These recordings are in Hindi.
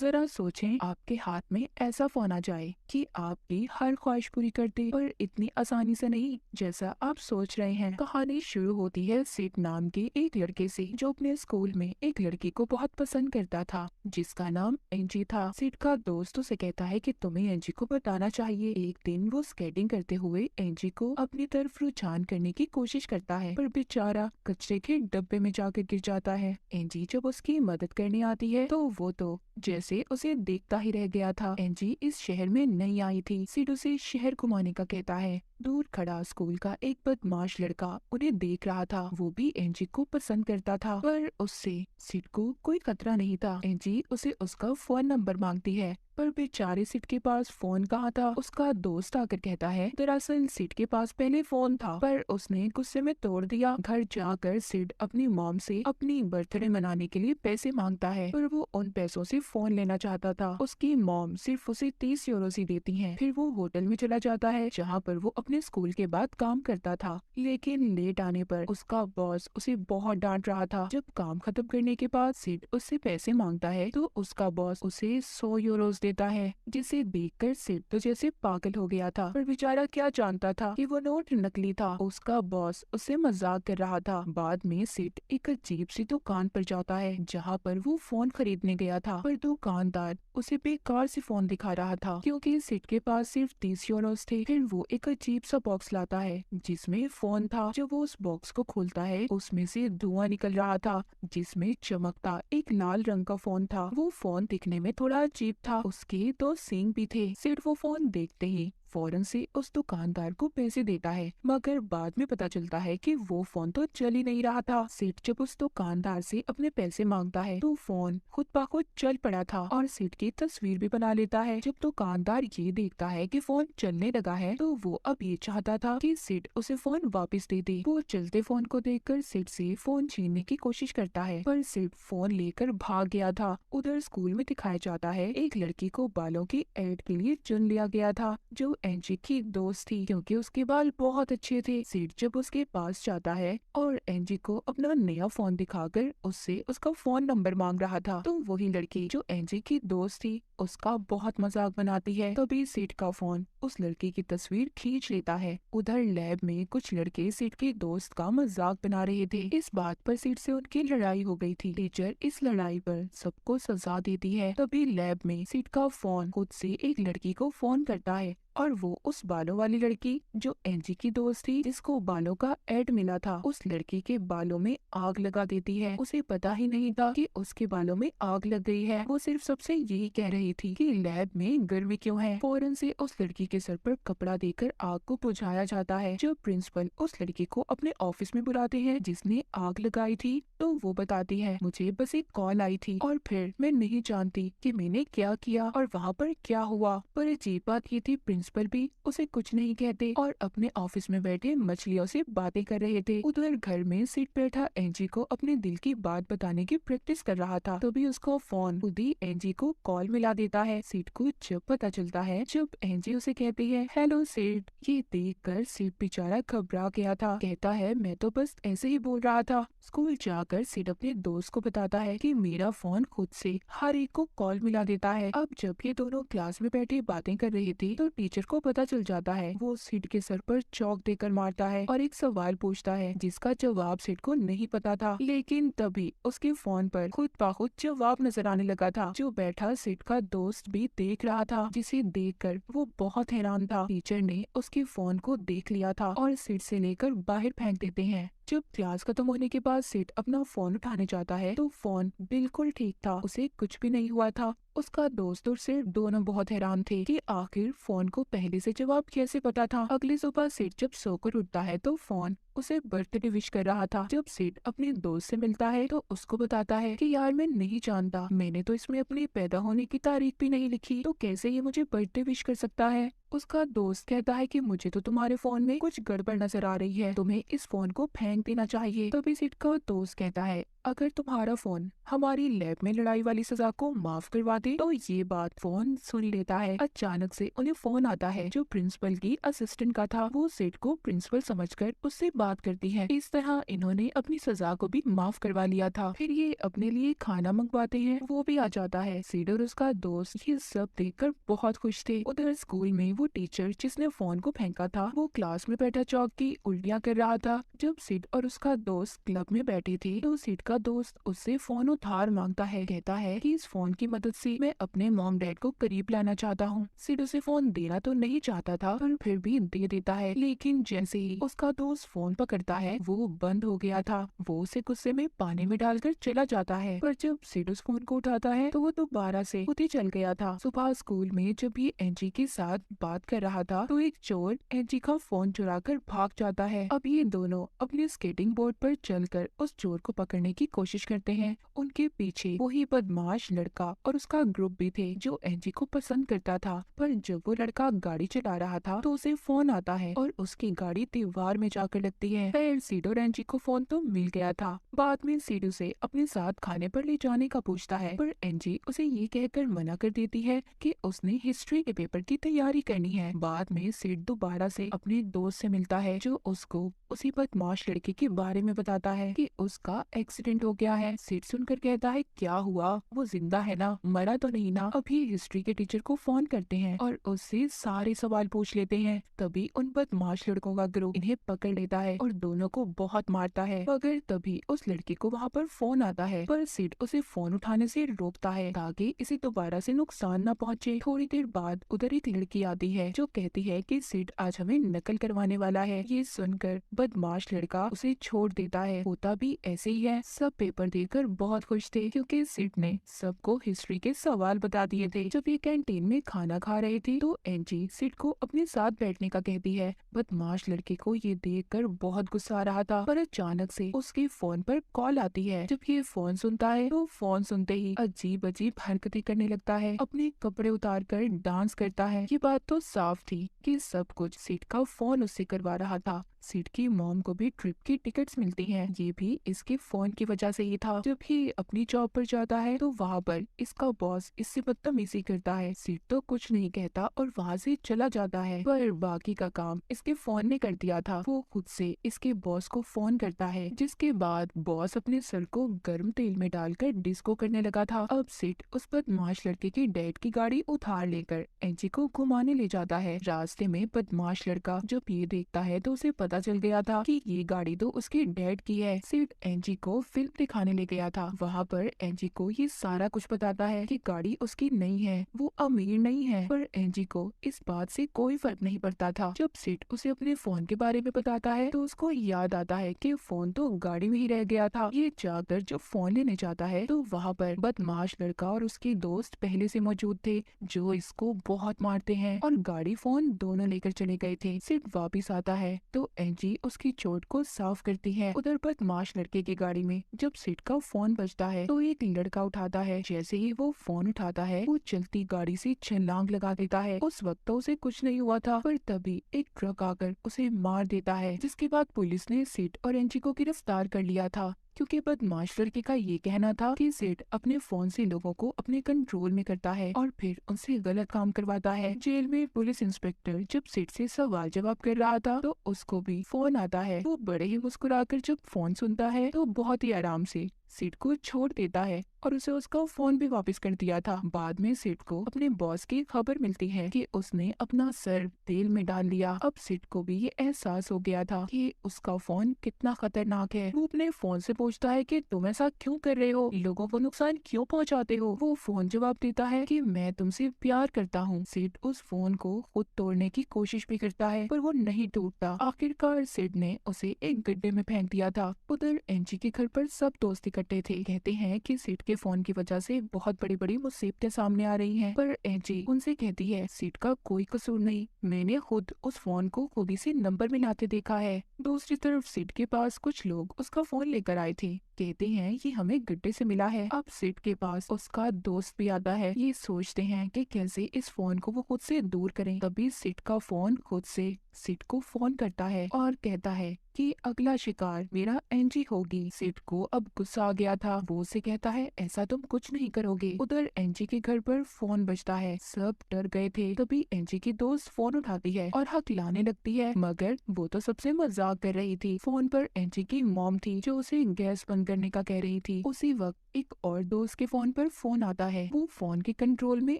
जरा सोचें, आपके हाथ में ऐसा फोन आ जाए कि आपकी हर ख्वाहिश पूरी कर दे, पर इतनी आसानी से नहीं जैसा आप सोच रहे हैं। कहानी शुरू होती है सिड नाम के एक लड़के से, जो अपने स्कूल में एक लड़की को बहुत पसंद करता था, जिसका नाम एंजी था। सिड का दोस्त उसे कहता है कि तुम्हें एंजी को बताना चाहिए। एक दिन वो स्केटिंग करते हुए एंजी को अपनी तरफ रुझान करने की कोशिश करता है, पर बेचारा कचरे के डब्बे में जाकर गिर जाता है। एंजी जब उसकी मदद करने आती है तो वो तो जैसे उसे देखता ही रह गया था। एंजी इस शहर में नहीं आई थी। सिड उसे शहर घुमाने का कहता है। दूर खड़ा स्कूल का एक बदमाश लड़का उन्हें देख रहा था। वो भी एंजी को पसंद करता था, पर उससे सिड को कोई खतरा नहीं था। एंजी उसे उसका फोन नंबर मांगती है, पर बेचारे सिड के पास फोन कहाँ था। उसका दोस्त आकर कहता है दरअसल सिड के पास पहले फोन था, पर उसने गुस्से में तोड़ दिया। घर जाकर सिड अपनी मॉम से अपनी बर्थडे मनाने के लिए पैसे मांगता है, पर वो उन पैसों से फोन लेना चाहता था। उसकी मॉम सिर्फ उसे 30 यूरो ही देती है। फिर वो होटल में चला जाता है, जहाँ पर वो अपने स्कूल के बाद काम करता था। लेकिन लेट आने पर उसका बॉस उसे बहुत डांट रहा था। जब काम खत्म करने के बाद सिड उससे पैसे मांगता है तो उसका बॉस उसे 100 यूरोज देता है, जिसे देखकर सिड तो जैसे पागल हो गया था। पर बेचारा क्या जानता था कि वो नोट नकली था। उसका बॉस उसे मजाक कर रहा था। बाद में सिड एक अजीब सी दुकान पर जाता है, जहाँ पर वो फोन खरीदने गया था, पर दुकानदार उसे बेकार से फोन दिखा रहा था, क्योंकि सिड के पास सिर्फ 30 यूरोज थे। फिर वो एक अजीब सा बॉक्स लाता है जिसमें फोन था। जब वो उस बॉक्स को खोलता है, उसमें से धुआं निकल रहा था, जिसमें चमकता एक लाल रंग का फोन था। वो फोन दिखने में थोड़ा अजीब था, उसके 2 सींग भी थे। सिड वो फोन देखते ही फौरन से उस दुकानदार को पैसे देता है, मगर बाद में पता चलता है कि वो फोन तो चल ही नहीं रहा था। सिड जब उस दुकानदार से अपने पैसे मांगता है तो फोन खुद ब खुद चल पड़ा था और सिड की तस्वीर भी बना लेता है। जब दुकानदार ये देखता है कि फोन चलने लगा है तो वो अब ये चाहता था कि सिड उसे फोन वापस दे दे। वो चलते फोन को देखकर सिड से फोन छीनने की कोशिश करता है, पर सिड फोन लेकर भाग गया था। उधर स्कूल में दिखाया जाता है एक लड़की को बालों की एड के लिए चुन लिया गया था, जो एंजी की दोस्त थी, क्योंकि उसके बाल बहुत अच्छे थे। सिड जब उसके पास जाता है और एंजी को अपना नया फोन दिखाकर उससे उसका फोन नंबर मांग रहा था, तो वही लड़की जो एंजी की दोस्त थी उसका बहुत मजाक बनाती है। तभी सिड का फोन उस लड़की की तस्वीर खींच लेता है। उधर लैब में कुछ लड़के सिड के दोस्त का मजाक बना रहे थे। इस बात पर सिड से उनकी लड़ाई हो गई थी। टीचर इस लड़ाई पर सबको सजा देती है। तभी लैब में सिड का फोन खुद से एक लड़की को फोन करता है, और वो उस बालों वाली लड़की जो एंजी की दोस्त थी, जिसको बालों का एड मिला था, उस लड़की के बालों में आग लगा देती है। उसे पता ही नहीं था कि उसके बालों में आग लग गई है। वो सिर्फ सबसे यही कह रही थी कि लैब में गर्मी क्यों है। फौरन से उस लड़की के सर पर कपड़ा देकर आग को बुझाया जाता है। जब प्रिंसिपल उस लड़की को अपने ऑफिस में बुलाते हैं जिसने आग लगाई थी, तो वो बताती है मुझे बस एक कॉल आई थी और फिर मैं नहीं जानती कि मैंने क्या किया और वहाँ पर क्या हुआ। पर अजीब बात ये थी, प्रिंसिपल भी उसे कुछ नहीं कहते और अपने ऑफिस में बैठे मछलियों से बातें कर रहे थे। उधर घर में सिड बैठा एंजी को अपने दिल की बात बताने की प्रैक्टिस कर रहा था। तभी उसका फोन खुद ही एंजी को कॉल मिला देता है। सिड को जब पता चलता है, जब एंजी उसे कहती है हेलो सिड, ये देखकर सिड बेचारा घबरा गया था। कहता है मैं तो बस ऐसे ही बोल रहा था। स्कूल जाकर सिड अपने दोस्त को बताता है कि मेरा फोन खुद से हर एक को कॉल मिला देता है। अब जब ये दोनों क्लास में बैठे बातें कर रही थी तो टीचर को पता चल जाता है। वो सिड के सर पर चौक देकर मारता है और एक सवाल पूछता है जिसका जवाब सिड को नहीं पता था। लेकिन तभी उसके फोन पर खुद ब खुद जवाब नजर आने लगा था, जो बैठा सिड का दोस्त भी देख रहा था, जिसे देखकर वो बहुत हैरान था। टीचर ने उसके फोन को देख लिया था और सिड से लेकर बाहर फेंक देते हैं। जब क्लास खत्म होने के बाद सिड अपना फोन उठाने जाता है तो फोन बिल्कुल ठीक था, उसे कुछ भी नहीं हुआ था। उसका दोस्त और सिड दोनों बहुत हैरान थे कि आखिर फोन को पहले से जवाब कैसे पता था। अगली सुबह सिड जब सोकर उठता है तो फोन उसे बर्थडे विश कर रहा था। जब सिड अपने दोस्त से मिलता है तो उसको बताता है कि यार मैं नहीं जानता, मैंने तो इसमें अपनी पैदा होने की तारीख भी नहीं लिखी, तो कैसे ये मुझे बर्थडे विश कर सकता है। उसका दोस्त कहता है कि मुझे तो तुम्हारे फोन में कुछ गड़बड़ नजर आ रही है, तुम्हें इस फोन को फेंक देना चाहिए। तभी सिड का दोस्त कहता है अगर तुम्हारा फोन हमारी लैब में लड़ाई वाली सजा को माफ करवा दे। तो ये बात फोन सुन लेता है। अचानक से उन्हें फोन आता है जो प्रिंसिपल की असिस्टेंट का था। वो सिड को प्रिंसिपल समझकर उससे बात करती है। इस तरह इन्होंने अपनी सजा को भी माफ करवा लिया था। फिर ये अपने लिए खाना मंगवाते हैं। वो भी आ जाता है। सिड और उसका दोस्त ये सब देखकर बहुत खुश थे। उधर स्कूल में वो टीचर जिसने फोन को फेंका था वो क्लास में बैठा चौक की उल्टियाँ कर रहा था। जब सिड और उसका दोस्त क्लब में बैठे थे तो सिड का दोस्त उससे फोन उधार मांगता है। कहता है कि इस फोन की मदद से मैं अपने मॉम डैड को करीब लाना चाहता हूँ। सिड उसे फोन देना तो नहीं चाहता था पर फिर भी दे देता है। लेकिन जैसे ही उसका दोस्त फोन पकड़ता है वो बंद हो गया था। वो उसे गुस्से में पानी में डालकर चला जाता है। पर जब सिड उस फोन को उठाता है तो वो दोबारा से खुद ही चल गया था। सुबह स्कूल में जब ये एंजी के साथ बात कर रहा था तो एक चोर एंजी का फोन चुराकर भाग जाता है। अब ये दोनों अपने स्केटिंग बोर्ड पर चलकर उस चोर को पकड़ने की कोशिश करते हैं। उनके पीछे वही बदमाश लड़का और उसका ग्रुप भी थे जो एंजी को पसंद करता था। पर जब वो लड़का गाड़ी चला रहा था तो उसे फोन आता है और उसकी गाड़ी दीवार में जाकर लगती है। फिर सीड और एंजी को फोन तो मिल गया था। बाद में सीड उसे अपने साथ खाने पर ले जाने का पूछता है पर एंजी उसे ये कहकर मना कर देती है कि उसने हिस्ट्री के पेपर की तैयारी करनी है। बाद में सीड दोबारा से अपने दोस्त से मिलता है जो उसको उसी बदमाश लड़के के बारे में बताता है कि उसका एक्सीडेंट हो गया है। सिड सुनकर कहता है क्या हुआ, वो जिंदा है ना, मरा तो नहीं ना। अभी हिस्ट्री के टीचर को फोन करते हैं और उससे सारे सवाल पूछ लेते हैं। तभी उन बदमाश लड़कों का ग्रुप इन्हें पकड़ लेता है और दोनों को बहुत मारता है। मगर तभी उस लड़के को वहाँ पर फोन आता है पर सिड उसे फोन उठाने से रोकता है ताकि इसे दोबारा से नुकसान न पहुँचे। थोड़ी देर बाद उधर एक लड़की आती है जो कहती है कि सिड आज हमें नकल करवाने वाला है। ये सुनकर बदमाश लड़का उसे छोड़ देता है। होता भी ऐसे ही है। सब पेपर देखकर बहुत खुश थे क्योंकि सिड ने सबको हिस्ट्री के सवाल बता दिए थे। जब ये कैंटीन में खाना खा रहे थे तो एंजी सिड को अपने साथ बैठने का कहती है। बदमाश लड़के को ये देखकर बहुत गुस्सा आ रहा था पर अचानक से उसके फोन पर कॉल आती है। जब ये फोन सुनता है तो फोन सुनते ही अजीब अजीब हरकतें करने लगता है। अपने कपड़े उतार कर डांस करता है। ये बात तो साफ थी कि सब कुछ सिड का फोन उससे करवा रहा था। सिड की मॉम को भी ट्रिप की टिकट्स मिलती हैं। ये भी इसके फोन की वजह से ही था। जब ये अपनी जॉब पर जाता है तो वहाँ पर इसका बॉस इससे बदतमीजी करता है। सिड तो कुछ नहीं कहता और वहाँ से चला जाता है पर बाकी का काम इसके फोन ने कर दिया था। वो खुद से इसके बॉस को फोन करता है जिसके बाद बॉस अपने सर को गर्म तेल में डालकर डिस्को करने लगा था। अब सिड उस बदमाश लड़के के डैड की गाड़ी उधार लेकर एंजी को घुमाने ले जाता है। रास्ते में बदमाश लड़का जब ये देखता है तो उसे पता चल गया था कि ये गाड़ी तो उसके डैड की है। सिड एंजी को फिल्म दिखाने ले गया था। वहाँ पर एंजी को ये सारा कुछ बताता है कि गाड़ी उसकी नहीं है, वो अमीर नहीं है। पर एंजी को इस बात से कोई फर्क नहीं पड़ता था। जब सिड उसे अपने फोन के बारे में बताता है तो उसको याद आता है कि फोन तो गाड़ी में ही रह गया था। ये जाकर जब फोन लेने जाता है तो वहाँ पर बदमाश लड़का और उसके दोस्त पहले से मौजूद थे जो इसको बहुत मारते हैं और गाड़ी फोन दोनों लेकर चले गए थे। सिड वापिस आता है तो एंजी उसकी चोट को साफ करती है। उधर बदमाश लड़के की गाड़ी में जब सिड का फोन बजता है तो एक लड़का उठाता है। जैसे ही वो फोन उठाता है वो चलती गाड़ी से छलांग लगा देता है। उस वक्त तो उसे कुछ नहीं हुआ था पर तभी एक ट्रक आकर उसे मार देता है जिसके बाद पुलिस ने सिड और एंजी को गिरफ्तार कर लिया था क्योंकि बदमाश लड़के का ये कहना था कि सिड अपने फोन से लोगों को अपने कंट्रोल में करता है और फिर उनसे गलत काम करवाता है। जेल में पुलिस इंस्पेक्टर जब सिड से सवाल जवाब कर रहा था तो उसको भी फोन आता है। वो बड़े ही मुस्कुराकर जब फोन सुनता है तो बहुत ही आराम से सिड को छोड़ देता है और उसे उसका फोन भी वापस कर दिया था। बाद में सिड को अपने बॉस की खबर मिलती है कि उसने अपना सर तेल में डाल लिया। अब सिड को भी ये एहसास हो गया था कि उसका फोन कितना खतरनाक है। वो अपने फोन से पूछता है कि तुम ऐसा क्यों कर रहे हो, लोगों को नुकसान क्यों पहुंचाते हो। वो फोन जवाब देता है कि मैं तुमसे प्यार करता हूँ। सिड उस फोन को खुद तोड़ने की कोशिश भी करता है पर वो नहीं टूटता। आखिरकार सिड ने उसे एक गड्ढे में फेंक दिया था। उधर एंजी के घर पर सब दोस्त इकट्ठे थे। कहते हैं कि सिड के फोन की वजह से बहुत बड़ी बड़ी मुसीबतें सामने आ रही हैं पर एंजी उनसे कहती है सिड का कोई कसूर नहीं, मैंने खुद उस फोन को खुद ही से नंबर मिलाते देखा है। दूसरी तरफ सिड के पास कुछ लोग उसका फोन लेकर आए थे कहते हैं ये हमें गड्ढे से मिला है। अब सिड के पास उसका दोस्त भी आता है। ये सोचते हैं कि कैसे इस फोन को वो खुद से दूर करें। तभी सिड का फोन खुद से सिड को फोन करता है और कहता है कि अगला शिकार मेरा एंजी होगी। सिड को अब गुस्सा आ गया था। वो उसे कहता है ऐसा तुम कुछ नहीं करोगे। उधर एंजी के घर पर फोन बजता है। सब डर गए थे। तभी एंजी की दोस्त फोन उठाती है और हकलाने लगती है, मगर वो तो सबसे मजाक कर रही थी। फोन पर एंजी की मॉम थी जो उसे गैस बंद करने का कह रही थी। उसी वक्त एक और दोस्त के फोन पर फोन आता है। वो फोन के कंट्रोल में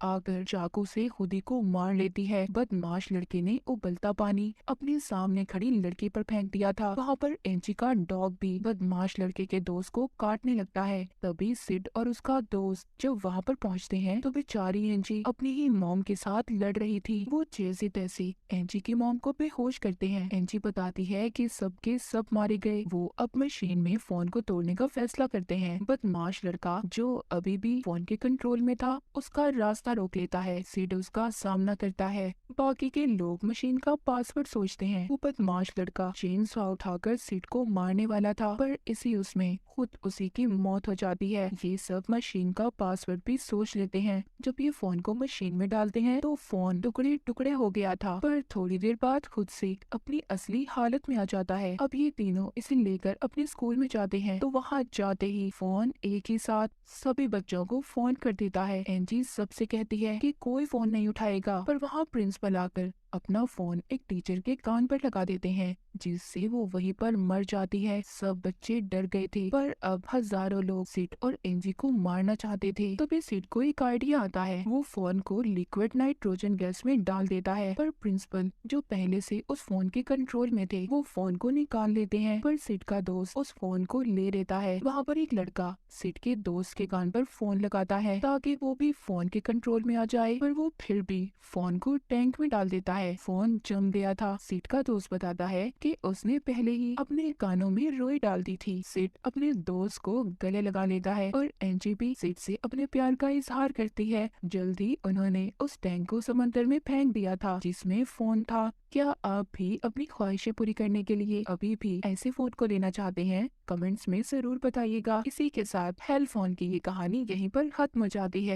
आकर चाकू से खुदी को मार लेती है। बदमाश लड़के ने उबलता पानी अपने सामने खड़ी लड़की पर फेंक दिया था। वहाँ पर एंजी का डॉग भी बदमाश लड़के के दोस्त को काटने लगता है। तभी सिड और उसका दोस्त जब वहाँ पर पहुँचते हैं तो बेचारी एंजी अपनी ही मॉम के साथ लड़ रही थी। वो जैसे तैसे एंजी की मॉम को बेहोश करते हैं। एंजी बताती है कि सबके सब मारे गए। वो अब मशीन में फोन को तोड़ने का फैसला करते हैं। बदमाश लड़का जो अभी भी फोन के कंट्रोल में था उसका रास्ता रोक लेता है। सिड उसका सामना करता है। बाकी के लोग मशीन का पासवर्ड सोचते हैं। वो बदमाश लड़का चेन सॉ उठाकर सिड को मारने वाला था, पर इसी उसमें खुद उसी की मौत हो जाती है। ये सब मशीन का पासवर्ड भी सोच लेते हैं। जब ये फोन को मशीन में डालते हैं तो फोन टुकड़े टुकड़े हो गया था, पर थोड़ी देर बाद खुद से अपनी असली हालत में आ जाता है। अब ये तीनों इसे लेकर अपने स्कूल में जाते हैं तो वहाँ जाते ही फोन एक ही साथ सभी बच्चों को फोन कर देता है। एंजी सबसे कहती है कि कोई फोन नहीं उठाएगा, पर वहाँ प्रिंसिपल आकर अपना फोन एक टीचर के कान पर लगा देते हैं, जिससे वो वहीं पर मर जाती है। सब बच्चे डर गए थे, पर अब हजारों लोग सिड और एंजी को मारना चाहते थे। तभी सिड को एक आइडिया आता है। वो फोन को लिक्विड नाइट्रोजन गैस में डाल देता है, पर प्रिंसिपल जो पहले से उस फोन के कंट्रोल में थे वो फोन को निकाल लेते हैं। पर सिड का दोस्त उस फोन को ले लेता है। वहाँ पर एक लड़का सिड के दोस्त के कान पर फोन लगाता है ताकि वो भी फोन के कंट्रोल में आ जाए, पर वो फिर भी फोन को टैंक में डाल देता है। फोन जम गया था। सिड का दोस्त बताता है कि उसने पहले ही अपने कानों में रुई डाल दी थी। सिड अपने दोस्त को गले लगा लेता है और एंजी भी सिड से अपने प्यार का इजहार करती है। जल्दी उन्होंने उस टैंक को समंदर में फेंक दिया था जिसमें फोन था। क्या आप भी अपनी ख्वाहिशें पूरी करने के लिए अभी भी ऐसे फोन को लेना चाहते हैं? कमेंट्स में जरूर बताइएगा। इसी के साथ हेल फोन की ये कहानी यहीं पर खत्म हो जाती है।